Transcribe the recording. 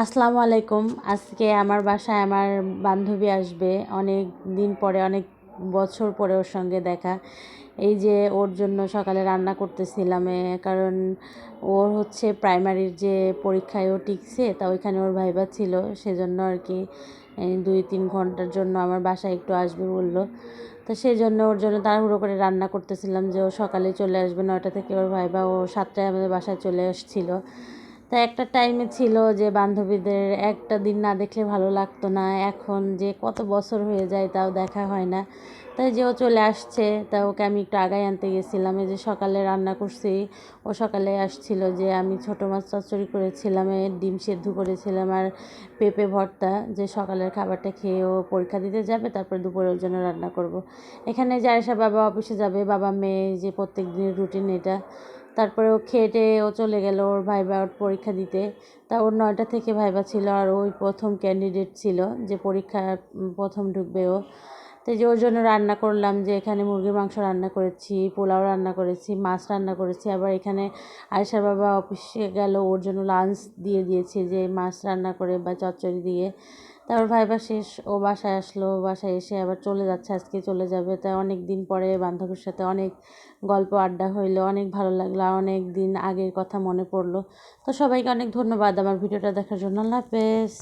আসসালামু আলাইকুম। আজকে আমার বাসায় আমার বান্ধবী আসবে। অনেক দিন পরে, অনেক বছর পরে ওর সঙ্গে দেখা। এই যে ওর জন্য সকালে রান্না করতেছিলাম, কারণ ওর হচ্ছে প্রাইমারির যে পরীক্ষায় ও টিকছে, তা ওইখানে ওর ভাইবা ছিল, সেজন্য আর কি 2-3 ঘন্টার জন্য আমার বাসায় একটু আসবে বললো। তো সেই জন্য ওর জন্য তাড়াহুড়ো করে রান্না করতেছিলাম যে ও সকালে চলে আসবে 9টা থেকে ওর ভাইবা, ও 7টায় আমাদের বাসায় চলে আসছিল। তাই একটা টাইমে ছিল যে বান্ধবীদের একটা দিন না দেখলে ভালো লাগতো না, এখন যে কত বছর হয়ে যায় তাও দেখা হয় না। তাই যে ও চলে আসছে, তা ওকে আমি একটু আগায় আনতে গেছিলাম। এই যে সকালে রান্না করছি, ও সকালে আসছিল যে আমি ছোটো মাছ চচ্চড়ি করেছিলাম, ডিম সেদ্ধ করেছিলাম আর পেঁপে ভর্তা, যে সকালের খাবারটা খেয়ে ও পরীক্ষা দিতে যাবে, তারপর দুপুরে ওর জন্য রান্না করব। এখানে জায়েশা বাবা অফিসে যাবে, বাবা মেয়ে, যে প্রত্যেক দিনের রুটিন এটা। তারপরে ও খেটে ও চলে গেল ওর ভাইবা ওর পরীক্ষা দিতে। তা ওর 9টা থেকে ভাইবা ছিল, আর ওই প্রথম ক্যান্ডিডেট ছিল যে পরীক্ষা প্রথম ঢুকবে ও। তো যে ওর জন্য রান্না করলাম, যে এখানে মুরগির মাংস রান্না করেছি, পোলাও রান্না করেছি, মাছ রান্না করেছি। আবার এখানে আয়েশার বাবা অফিসে গেল, ওর জন্য লাঞ্চ দিয়ে দিয়েছি, যে মাছ রান্না করে বা চচ্চড়ি দিয়ে। তারপর ভাইবা শেষ, ও বাসায় আসলো, বাসায় এসে আবার চলে যাচ্ছে, আজকে চলে যাবে। তাই অনেক দিন পরে বান্ধবীর সাথে অনেক গল্প আড্ডা হইলো, অনেক ভালো লাগলো, অনেক দিন আগের কথা মনে পড়লো। তো সবাইকে অনেক ধন্যবাদ আমার ভিডিওটা দেখার জন্য। আল্লাহ হাফেজ।